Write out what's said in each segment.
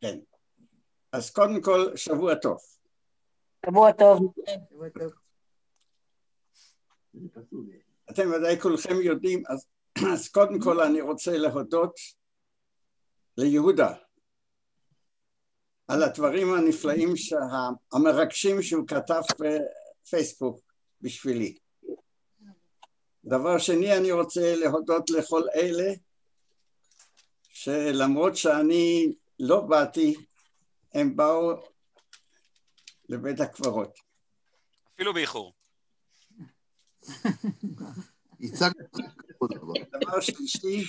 כן. אז קודם כל, שבוע טוב. שבוע טוב. אתם ודאי כולכם יודעים, אז קודם כל אני רוצה להודות ליהודה על הדברים הנפלאים המרגשים שהוא כתב בפייסבוק בשבילי. דבר שני, אני רוצה להודות לכל אלה שלמרות שאני לא באתי, הם באו לבית הקברות. אפילו באיחור. דבר שלישי,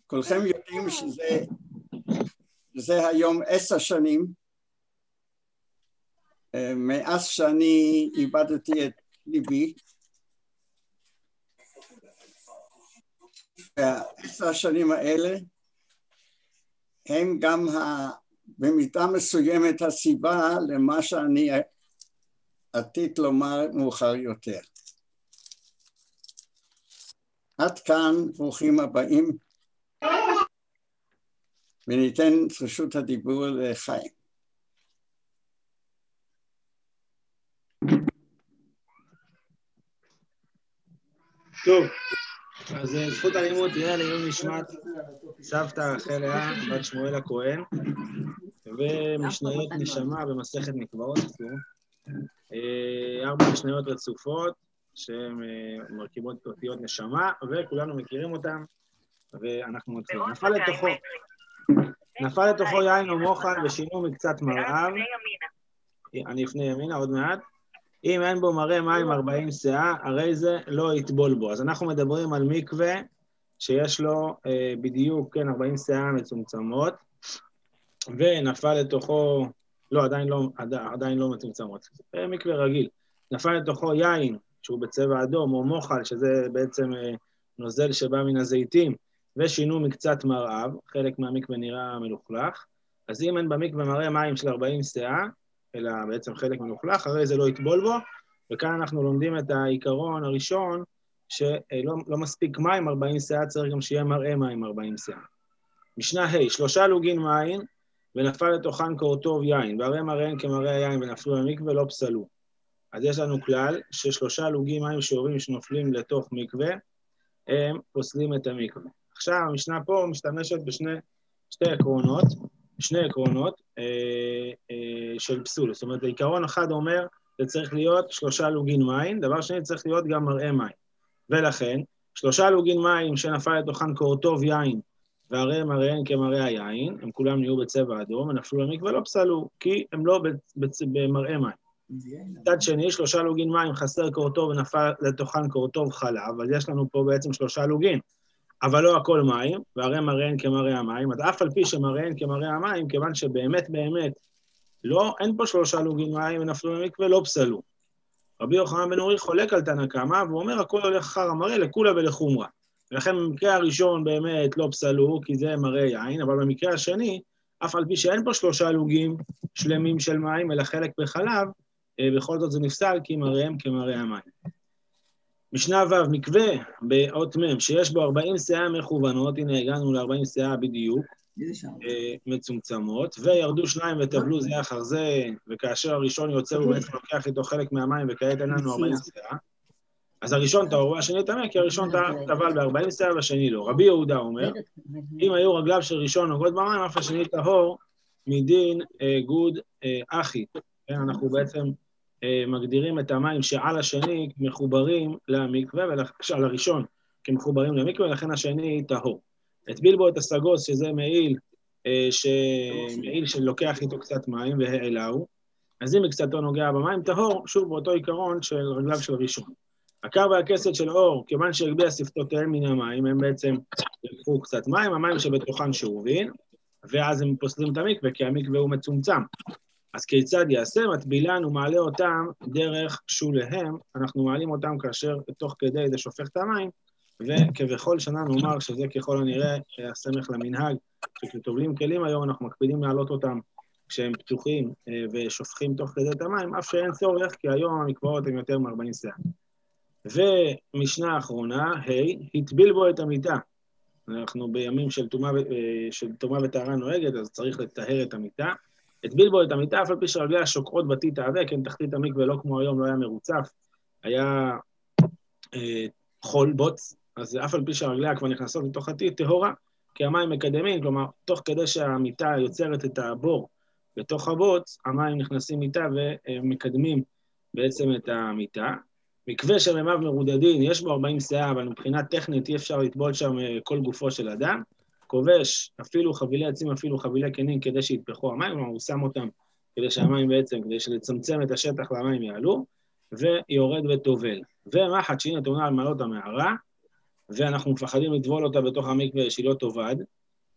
כולכם יודעים שזה היום 10 שנים מאז שאני איבדתי את ליבי. וה10 השנים האלה הם גם במידה מסוימת הסיבה למה שאני עתיד לומר מאוחר יותר. עד כאן, ברוכים הבאים, וניתן את רשות הדיבור לחיים. טוב, אז זכות הלימוד תהיה לעילוי נשמת סבתא רחל לאה, בת שמואל הכהן, ומשניות נשמה במסכת מקוואות, 4 משניות רצופות, שהן מרכיבות אותיות נשמה, וכולנו מכירים אותן, ואנחנו מתחילים. נפל לתוכו יין או מוחל ושינו מקצת מרעיו, אני אפנה ימינה עוד מעט, אם אין בו מראה מים 40 שאה, הרי זה לא יטבול בו. אז אנחנו מדברים על מקווה שיש לו בדיוק, כן, 40 שאה מצומצמות, ונפל לתוכו, לא, עדיין לא מצומצמות, זה מקווה רגיל. נפל לתוכו יין, שהוא בצבע אדום, או מוחל, שזה בעצם נוזל שבא מן הזיתים, ושינו מקצת מרעיו, חלק מהמקווה נראה מלוכלך, אז אם אין במקווה מראה מים של 40 שאה, אלא בעצם חלק מלוכלך, הרי זה לא יטבול בו, וכאן אנחנו לומדים את העיקרון הראשון, שלא מספיק מים 40 שאה, צריך גם שיהיה מראה מים 40 שאה. משנה ה' 3 לוגין מים, ונפל לתוכן קורטוב יין, והרי מראיהן כמראה היין ונפלו למקווה לא פסלו. אז יש לנו כלל ש3 לוגים מים שעורים שנופלים לתוך מקווה, הם פוסלים את המקווה. עכשיו המשנה פה משתמשת שני עקרונות של פסול. זאת אומרת, העיקרון אחד אומר, זה צריך להיות 3 לוגין מים, דבר שני צריך להיות גם מראה מים. ולכן, 3 לוגין מים שנפל לתוכן קורטוב יין, והרי מראיהן כמראה היין, הם כולם נהיו בצבע אדום, ונפלו למקווה לא פסלו, כי הם לא במראה מים. מצד שני, 3 לוגין מים חסר קורטוב ונפל לתוכן קורטוב חלב, אז יש לנו פה בעצם 3 לוגין, אבל לא הכל מים, והרי מראיהן כמראה המים, אז אף על פי שמראיהן כמראה המים, כיוון שבאמת אין פה 3 לוגין מים ונפלו למקווה לא פסלו. רבי יוחנן בן אורי חולק על תנא קמא, והוא אומר הכל הולך אחר המראה לכולה ולחומרה. ולכן במקרה הראשון באמת לא פסלו, כי זה מראה יין, אבל במקרה השני, אף על פי שאין פה 3 לוגים שלמים של מים, אלא חלק בחלב, בכל זאת זה נפסל, כי מראיהם כמראה המים. משנה ו' מקווה באות מ' שיש בו 40 שאה מכוונות, הנה הגענו ל-40 שאה בדיוק, מצומצמות, וירדו 2 וטבלו זה אחר זה, וכאשר הראשון יוצא הוא בעצם לוקח איתו חלק מהמים, וכעת אין לנו 40 שאה, אז הראשון טהור והשני טמא, כי הראשון טבל ב-40 שאה והשני לא. רבי יהודה אומר, אם היו רגליו של ראשון נוגעות במים, אף השני טהור מדין גוד אחי. אנחנו בעצם מגדירים את המים שעל השני מחוברים למקווה, על הראשון כמחוברים למקווה, ולכן השני טהור. הטביל בו את הסגוס, שזה מעיל שלוקח איתו קצת מים והעלהו, אז אם מקצתו נוגע במים טהור, שוב באותו עיקרון של רגליו של ראשון. הקר והכסת של אור, כיוון שהגביה שפתותיהם מן המים, הם בעצם לקחו קצת מים, המים שבתוכן שאובין, ואז הם פוסלים את המקווה, כי המקווה הוא מצומצם. אז כיצד יעשה? מטבילן ומעלה אותם דרך שוליהם, אנחנו מעלים אותם כאשר תוך כדי זה שופך את המים, וכבכל שנה נאמר שזה ככל הנראה הסמך למנהג, שכתובלים כלים היום אנחנו מקפידים להעלות אותם כשהם פתוחים ושופכים תוך כדי את המים, אף שאין צורך, כי היום המקוואות הם יותר מ-40 שאה. ומשנה האחרונה, הטביל בו את המיטה, אנחנו בימים של טומאה וטהרה נוהגת, אז צריך לטהר את המיטה. הטביל בו את המיטה, אף על פי שרגליה שוקעות בתית העבה, כן, תחתית המקווה לא כמו היום, לא היה מרוצף, היה חול, בוץ, אז אף על פי שרגליה כבר נכנסות לתוך התית, טהורה, כי המים מקדמים, כלומר, תוך כדי שהמיטה יוצרת את הבור בתוך הבוץ, המים נכנסים איתה ומקדמים בעצם את המיטה. מקווה של מימיו מרודדין, יש בו 40 שאה, אבל מבחינה טכנית אי אפשר לטבול שם כל גופו של אדם. כובש אפילו חבילי עצים, אפילו חבילי כנים, כדי שיתפחו המים, כלומר הוא שם אותם כדי שהמים בעצם, כדי לצמצם את השטח והמים יעלו, ויורד וטובל. ומחט שהיא נתונה על מעלות המערה, ואנחנו מפחדים לטבול אותה בתוך המקווה שהיא לא תאבד,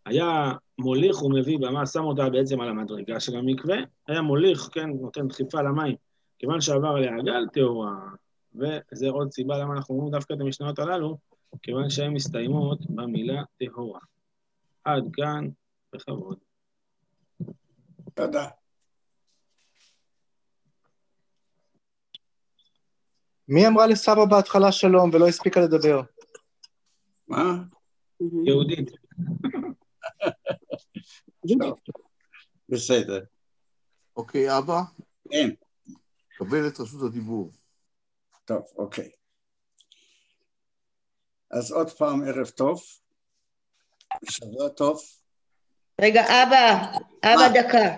היה מוליך ומביא במה, שם אותה בעצם על המדרגה של המקווה, היה מוליך, כן, נותן דחיפה למים, כיוון שעבר עליה הגל, טהורה. וזה עוד סיבה למה אנחנו אומרים דווקא את המשניות הללו, כיוון שהן מסתיימות במילה טהורה. עד כאן, בכבוד. תודה. מי אמרה לסבא בהתחלה שלום ולא הספיקה לדבר? מה? יהודית. בסדר. אוקיי, אבא? כן. קבל את רשות הדיבור. טוב, אוקיי. אז עוד פעם ערב טוב. שבוע טוב. רגע, אבא דקה.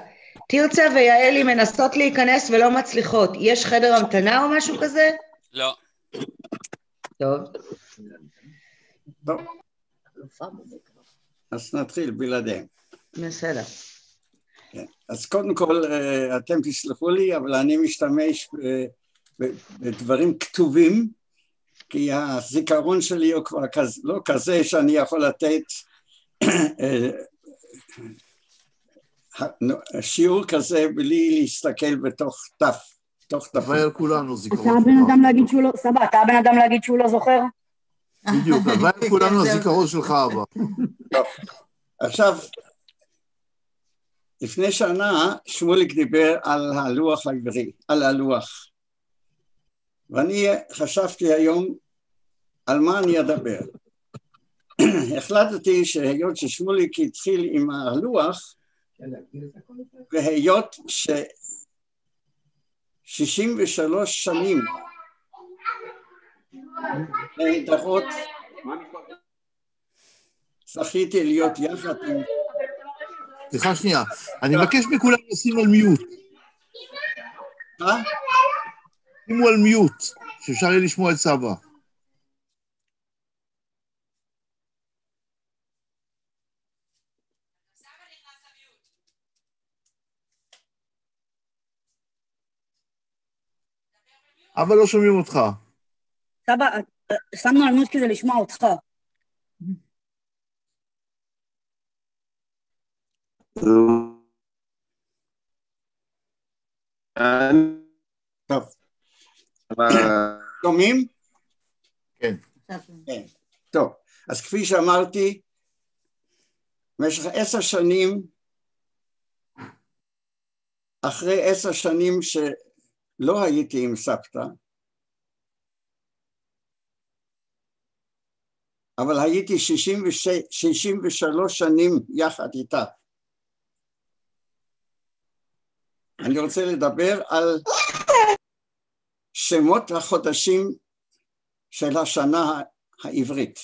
תרצה ויעלי מנסות להיכנס ולא מצליחות. יש חדר המתנה או משהו כזה? לא. טוב. טוב. אז נתחיל בלעדיהם. בסדר. כן. אז קודם כל, אתם תסלחו לי, אבל אני משתמש בדברים כתובים, כי הזיכרון שלי הוא כבר לא כזה שאני יכול לתת שיעור כזה בלי להסתכל בתוך דף. הלוואי על כולנו זיכרון. אתה הבן אדם להגיד שהוא לא, סבא, אתה הבן אדם להגיד שהוא לא זוכר? בדיוק, הלוואי על כולנו הזיכרון שלך, אבא. טוב, עכשיו, לפני שנה שמוליק דיבר על הלוח העברי, על הלוח. ואני חשבתי היום על מה אני אדבר. החלטתי שהיות ששמוליק התחיל עם הלוח, והיות 63 שנים נהדרות זכיתי להיות יחד עם... סליחה שנייה, אני מבקש מכולם לשים על מיוט. מה? שימו על מיוט, שאפשר יהיה לשמוע את סבא. אבל לא שומעים אותך. סבא, שמנו על מיוט כדי לשמוע אותך. טוב. שומעים? כן. כן. טוב, אז כפי שאמרתי, במשך 10 שנים, אחרי 10 שנים שלא הייתי עם סבתא, אבל הייתי 63 שנים יחד איתה. אני רוצה לדבר על שמות החודשים של השנה העברית.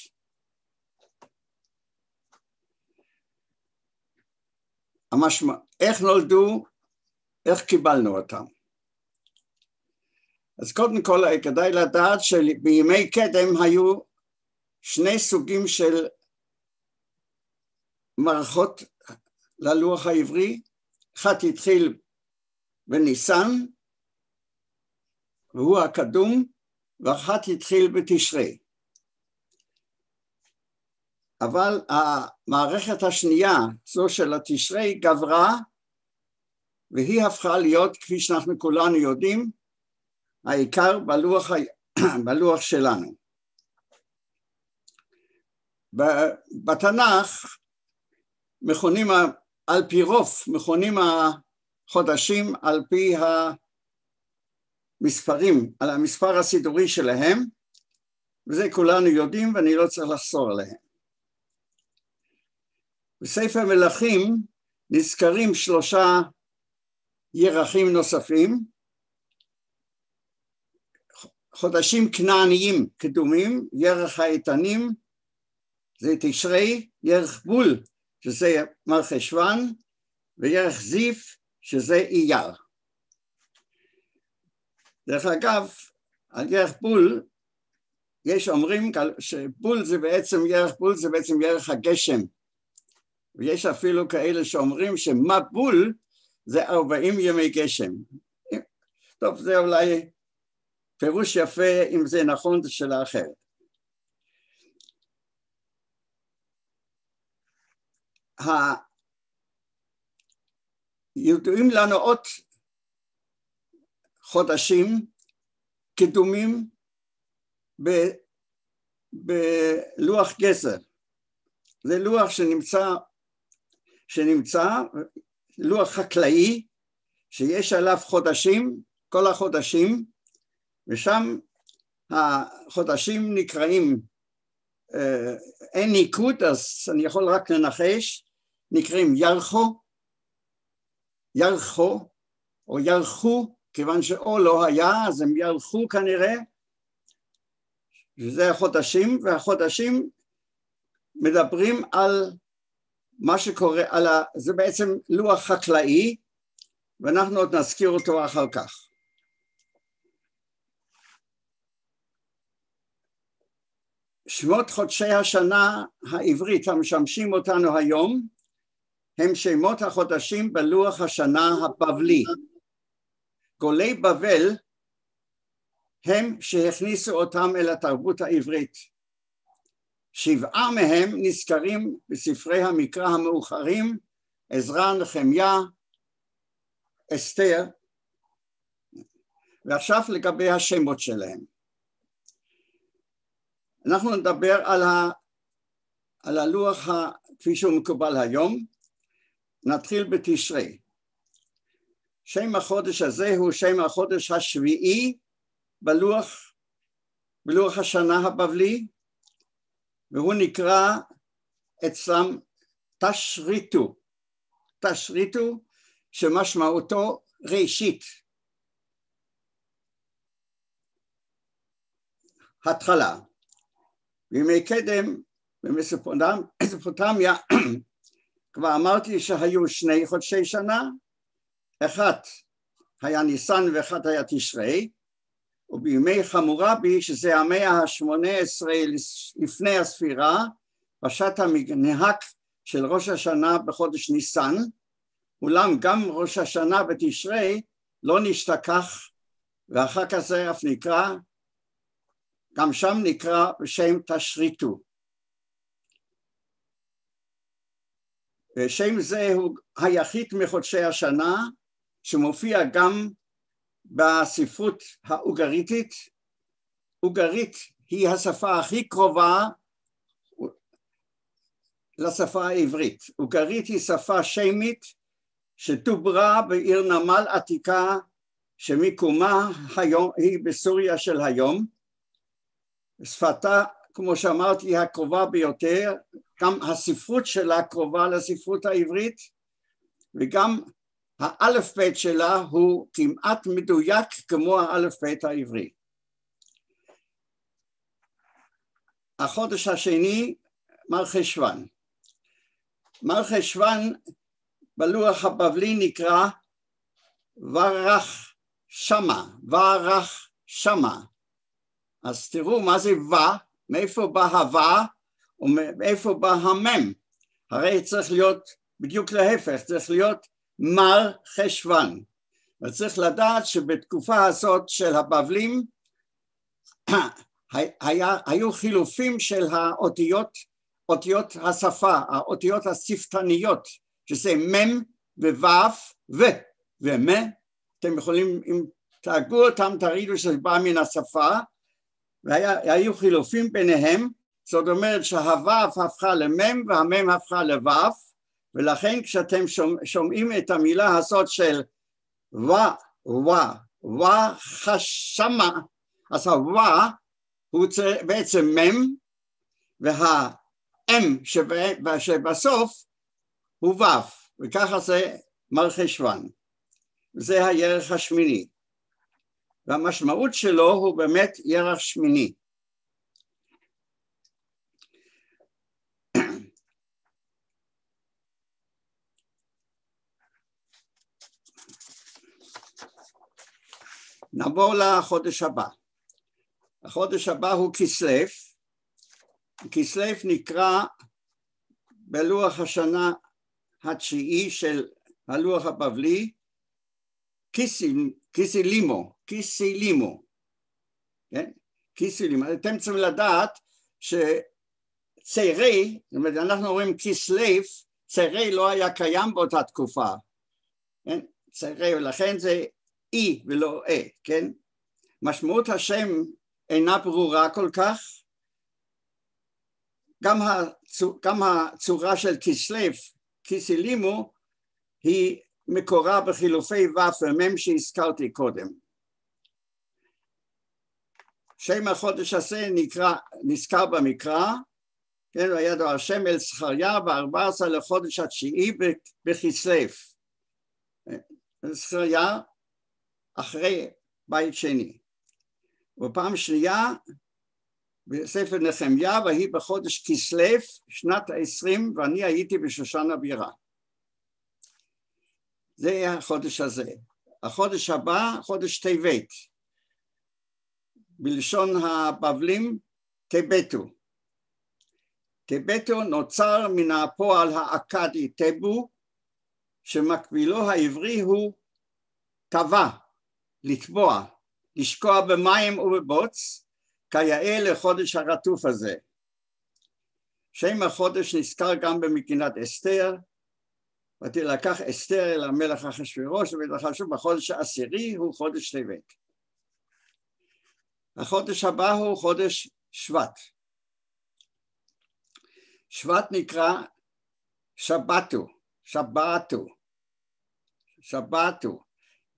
איך נולדו, איך קיבלנו אותם. אז קודם כל כדאי לדעת שבימי קדם היו 2 סוגים של מערכות ללוח העברי. אחת התחיל בניסן, והוא הקדום, ואחת התחיל בתשרי. אבל המערכת השנייה, זו של התשרי, גברה, והיא הפכה להיות, כפי שאנחנו כולנו יודעים, העיקר בלוח שלנו. בתנ"ך מכונים על פי רוב, מכונים החודשים על פי המספרים, על המספר הסידורי שלהם, וזה כולנו יודעים ואני לא צריך לחזור עליהם. בספר מלכים נזכרים 3 ירחים נוספים, חודשים כנעניים קדומים, ירח האיתנים, זה תשרי, ירח בול, שזה מרחשוון, וירח זיף, שזה אייר. דרך אגב, על ירח בול, יש אומרים שבול זה בעצם, ירח בול זה בעצם ירח הגשם, ויש אפילו כאלה שאומרים שמבול זה 40 ימי גשם. טוב, זה אולי פירוש יפה, אם זה נכון, זה שאלה אחרת. ידועים לנו עוד חודשים קדומים בלוח גזר. זה לוח שנמצא לוח חקלאי, שיש עליו חודשים, כל החודשים, ושם החודשים נקראים, אין ניקוד, אז אני יכול רק לנחש, נקראים ירחו, ירחו, או ירחו, כיוון שאו לא היה, אז הם ירחו כנראה, וזה החודשים, והחודשים מדברים על מה שקורה, זה בעצם לוח חקלאי, ואנחנו עוד נזכיר אותו אחר כך. שמות חודשי השנה העברית המשמשים אותנו היום, הם שמות החודשים בלוח השנה הבבלי. גולי בבל הם שהכניסו אותם אל התרבות העברית. 7 מהם נזכרים בספרי המקרא המאוחרים, עזרא, נחמיה, אסתר, ועכשיו לגבי השמות שלהם. אנחנו נדבר על הלוח כפי שהוא מקובל היום. נתחיל בתשרי. שם החודש הזה הוא שם החודש השביעי בלוח השנה הבבלי, והוא נקרא אצלם תשריטו. תשריטו שמשמעותו ראשית, התחלה. בימי קדם במסופוטמיה כבר אמרתי שהיו 2 חודשי שנה, אחד היה ניסן ואחד היה תשרי, ובימי חמורבי, שזה המאה ה-18 לפני הספירה, פשט המנהג של ראש השנה בחודש ניסן, אולם גם ראש השנה בתשרי לא נשתכח, ואחר כך זה אף נקרא, גם שם נקרא בשם תשריטו. ושם זה הוא היחיד מחודשי השנה, שמופיע גם בספרות האוגריתית. אוגרית היא השפה הכי קרובה לשפה העברית. אוגרית היא שפה שמית שדוברה בעיר נמל עתיקה שמיקומה היום היא בסוריה של היום. שפתה, כמו שאמרתי, היא הקרובה ביותר, גם הספרות שלה קרובה לספרות העברית, וגם האלף בית שלה הוא כמעט מדויק כמו האלף בית העברי. החודש השני, מרחשוון. מרחשוון בלוח הבבלי נקרא ורח שמה, ורח שמה. אז תראו מה זה ו, מאיפה בא הווה ומאיפה בא המם. הרי צריך להיות בדיוק להפך, צריך להיות מר חשוון. וצריך לדעת שבתקופה הזאת של הבבלים היו חילופים של אותיות השפה, האותיות השפתניות, שזה מם ווו ומה. אתם יכולים, אם תאגו אותם, תראו שזה בא מן השפה, והיו חילופים ביניהם. זאת אומרת שהוו הפכה למם והמם הפכה לוו, ולכן כשאתם שומעים את המילה הזאת של ו חשמה, אז הוו הוא בעצם מם, והאם שבסוף הוא ו', וככה זה מרחשוון. זה הירח השמיני. והמשמעות שלו הוא באמת ירח שמיני. נעבור לחודש הבא. החודש הבא הוא כסלו. כסלו נקרא בלוח השנה התשיעי של הלוח הבבלי, כיסילימו. כן? כיסילימו. אתם צריכים לדעת שצירי, זאת אומרת, אנחנו אומרים כסלו, צירי לא היה קיים באותה תקופה. כן? צירי, ולכן זה אי ולא כן? משמעות השם אינה ברורה כל כך. גם הצורה של כסלו, כיסילימו, היא מקורה בחילופי ו' ומ' שהזכרתי קודם. שם החודש הזה נזכר במקרא, כן, וידע השם אל זכריה ב-14 לחודש התשיעי בכסלו. זכריה אחרי בית שני. ופעם שנייה בספר נחמיה, והיא בחודש כסלו שנת ה-20, ואני הייתי בשושן הבירה. זה החודש הזה. החודש הבא, חודש טבת. בלשון הבבלים, טבטו. טבטו נוצר מן הפועל האכדי טבו, שמקבילו העברי הוא טבע, לטבוע, לשקוע במים ובבוץ, כיאה לחודש הרטוף הזה. שם החודש נזכר גם במגינת אסתר, ותלקח אסתר אל המלך אחשוורוש, ותחשוב בחודש העשירי הוא חודש טבת. החודש הבא הוא חודש שבט. שבט נקרא שבתו,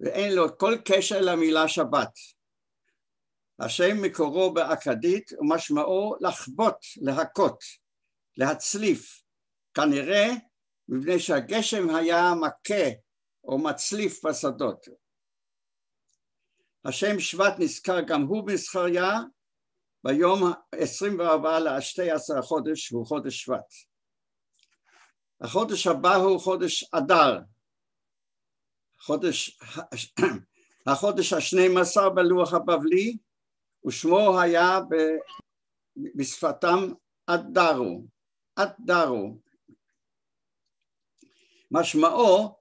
ואין לו כל קשר למילה שבת. השם מקורו באכדית ומשמעו לחבוט, להכות, להצליף, כנראה מפני שהגשם היה מכה או מצליף בשדות. השם שבט נזכר גם הוא בזכריה, ביום 24 ל-12 חודש הוא חודש שבט. החודש הבא הוא חודש אדר, החודש ה-12 בלוח הבבלי, ושמו היה בשפתם אדרו. משמעו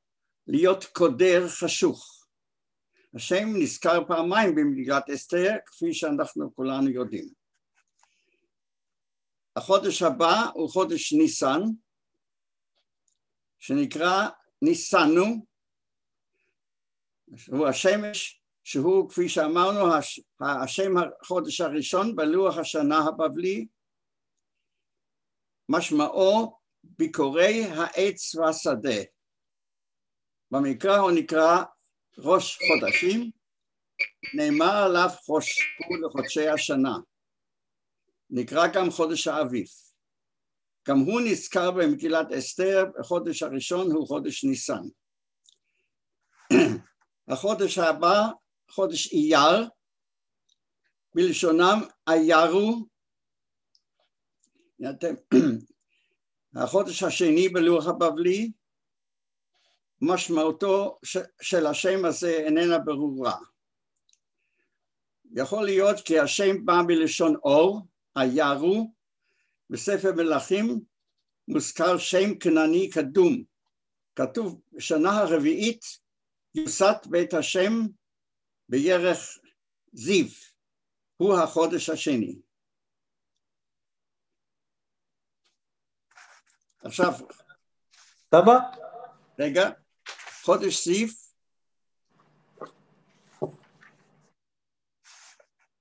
להיות קודר חשוך. השם נזכר פעמיים במגילת אסתר, כפי שאנחנו כולנו יודעים. החודש הבא הוא חודש ניסן, שנקרא ניסנו, הוא השמש, שהוא כפי שאמרנו השם החודש הראשון בלוח השנה הבבלי, משמעו ביקורי העץ והשדה. במקרא הוא נקרא ראש חודשים, נאמר עליו חושבו לחודשי השנה. נקרא גם חודש האביב. גם הוא נזכר במגילת אסתר, החודש הראשון הוא חודש ניסן. החודש הבא, חודש אייר, בלשונם איירו, החודש השני בלוח הבבלי, משמעותו של השם הזה איננה ברורה. יכול להיות כי השם בא בלשון אור, איירו, בספר מלכים מוזכר שם כנעני קדום, כתוב בשנה הרביעית יוסת בית השם בירך זיו, הוא החודש השני. עכשיו, סבא? רגע, חודש זיו,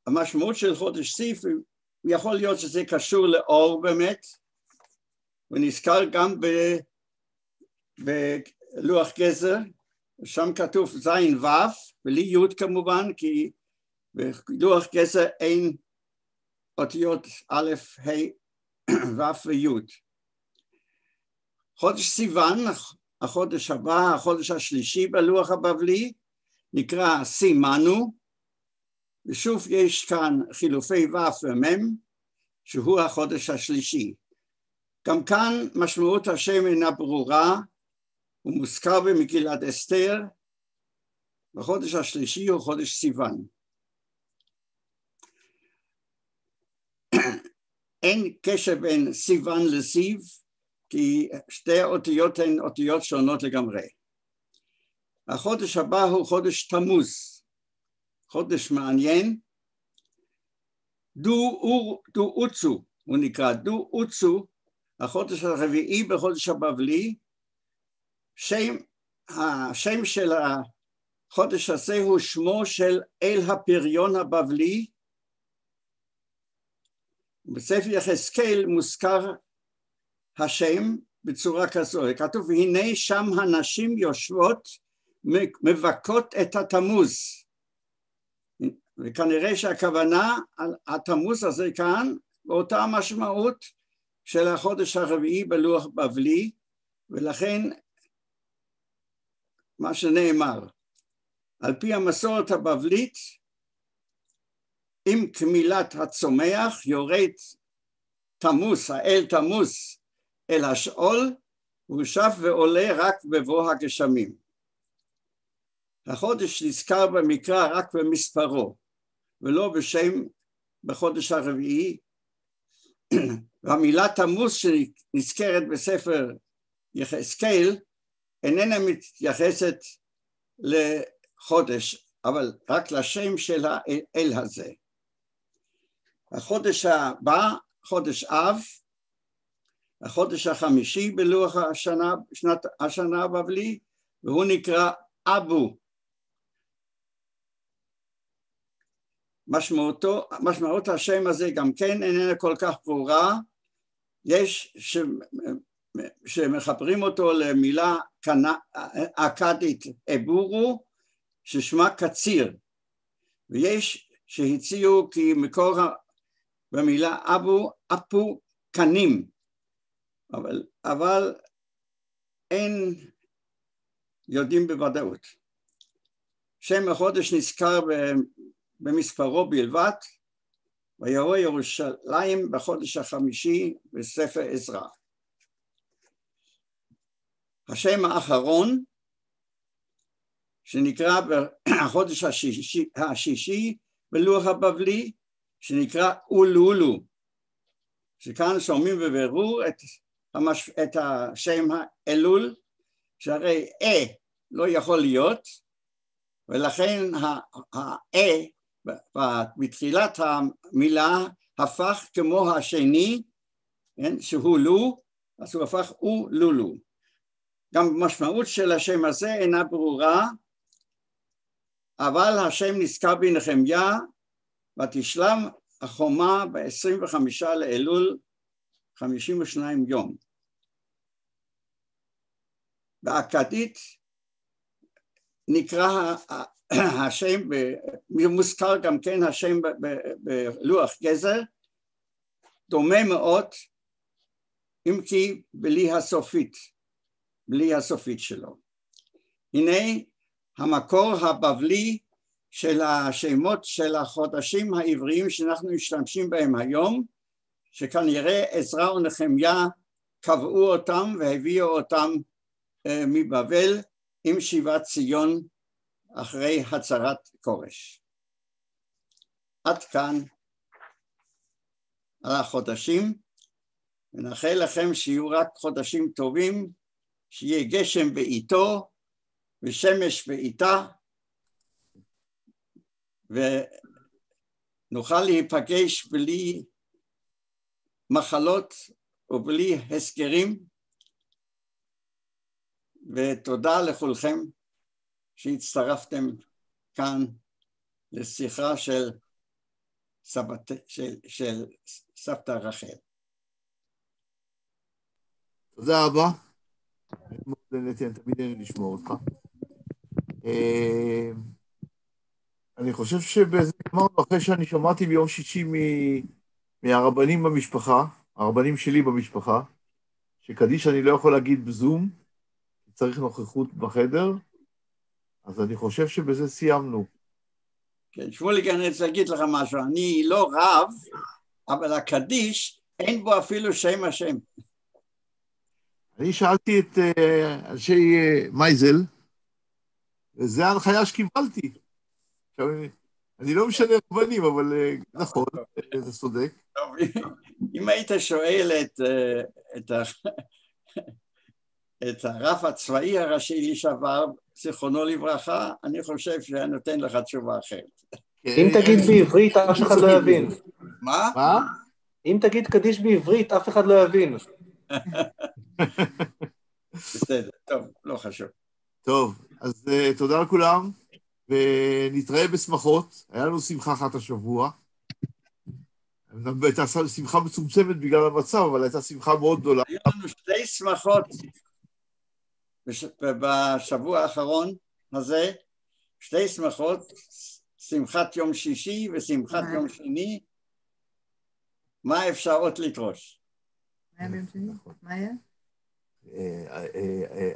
המשמעות של חודש זיו, יכול להיות שזה קשור לאור באמת, ונזכר גם בלוח גזר, שם כתוב זין ו' ולי י' כמובן, כי בלוח גזר אין אותיות א', ה', ו' וי'. חודש סיוון, החודש הבא, החודש השלישי בלוח הבבלי, נקרא סימנו, ושוב יש כאן חילופי ו' ומ', שהוא החודש השלישי. גם כאן משמעות השם אינה ברורה, הוא מוזכר במגילת אסתר, בחודש השלישי הוא חודש סיוון. אין קשר בין סיוון לסיב, כי שתי האותיות הן אותיות שונות לגמרי. החודש הבא הוא חודש תמוז, חודש מעניין. דו אוצו, הוא נקרא דו אוצו, החודש הרביעי בחודש הבבלי. השם של החודש הזה הוא שמו של אל הפריון הבבלי. בספר יחזקאל מוזכר השם בצורה כזו, כתוב הנה שם הנשים יושבות מבכות את התמוז, וכנראה שהכוונה על התמוז הזה כאן באותה משמעות של החודש הרביעי בלוח בבלי, ולכן מה שנאמר על פי המסורת הבבלית, עם כמילת הצומח יורד תמוז, האל תמוז אל השאול, והוא שב ועולה רק בבוא הגשמים. החודש נזכר במקרא רק במספרו, ולא בשם בחודש הרביעי, והמילה תמוז שנזכרת בספר יחזקאל, איננה מתייחסת לחודש, אבל רק לשם של האל הזה. החודש הבא, חודש אב, החודש החמישי בלוח השנה הבבלי, והוא נקרא אבו. משמעות השם הזה גם כן איננה כל כך ברורה, יש שמחברים אותו למילה אכדית אבורו, ששמה קציר, ויש שהציעו כי מקור במילה אפו קנים, אבל אין יודעים בוודאות. שם החודש נזכר במספרו בלבד, ויבוא ירושלים בחודש החמישי בספר עזרא. השם האחרון שנקרא בחודש השישי בלוח הבבלי, שנקרא אולולו, שכאן שומעים בבירור את השם האלול, שהרי לא יכול להיות, ולכן בתחילת המילה הפך כמו השני, שהוא לו, אז הוא הפך אולולו. גם המשמעות של השם הזה אינה ברורה, אבל השם נזכר בנחמיה, ותשלם החומה ב-25 לאלול 52 יום. באכדית נקרא השם, מוזכר גם כן השם בלוח גזר, דומה מאוד, אם כי בלי הסופית שלו. הנה המקור הבבלי של השמות של החודשים העבריים שאנחנו משתמשים בהם היום, שכנראה עזרא ונחמיה קבעו אותם והביאו אותם מבבל עם שיבת ציון אחרי הצהרת כורש. עד כאן על החודשים, ונאחל לכם שיהיו רק חודשים טובים, שיהיה גשם בעיתו ושמש בעיתה, ונוכל להיפגש בלי מחלות ובלי הסגרים, ותודה לכולכם שהצטרפתם כאן לשיחה של סבתא רחל. תודה רבה. תמיד אין לשמור אותך. אני חושב שבזה אמרנו, אחרי שאני שמעתי ביום שישי מהרבנים במשפחה, הרבנים שלי במשפחה, שקדיש אני לא יכול להגיד בזום, צריך נוכחות בחדר, אז אני חושב שבזה סיימנו. כן, שמוליק, אני רוצה להגיד לך משהו, אני לא רב, אבל הקדיש אין בו אפילו שם השם. אני שאלתי את אנשי מייזל, וזו ההנחיה שקיבלתי. עכשיו, אני לא משנה רבנים, אבל נכון, זה צודק. טוב, אם היית שואל את הרב הצבאי הראשי לשעבר, זיכרונו לברכה, אני חושב שאני נותן לך תשובה אחרת. אם תגיד בעברית, אף אחד לא יבין. מה? אם תגיד קדיש בעברית, אף אחד לא יבין. בסדר, טוב, לא חשוב. טוב, אז תודה לכולם, ונתראה בשמחות. היה לנו שמחה אחת השבוע. הייתה שמחה מצומצמת בגלל המצב, אבל הייתה שמחה מאוד גדולה. היו לנו שתי שמחות בשבוע האחרון הזה, שתי שמחות, שמחת יום שישי ושמחת יום שני. מה אפשר עוד לדרוש? מה היה?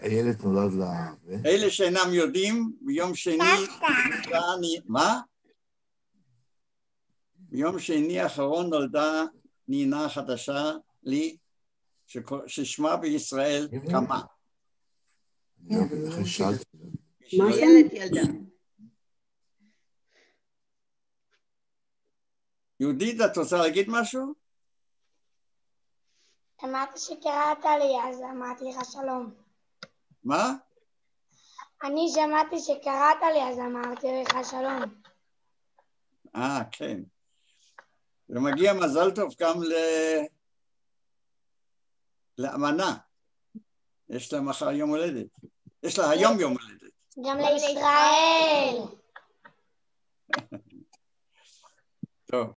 הילד נולד לה... אלה שאינם יודעים, ביום שני... מה? ביום שני האחרון נולדה נינה חדשה לי, ששמה בישראל קמה. ילד ילדה. יהודית, את רוצה להגיד משהו? אמרת שקראת לי, אז אמרתי לך שלום. מה? אני שמעתי שקראת לי, אז אמרתי לך שלום. כן. ומגיע מזל טוב גם לאמנה. יש לה מחר יום הולדת. יש לה היום יום הולדת. גם לישראל. טוב.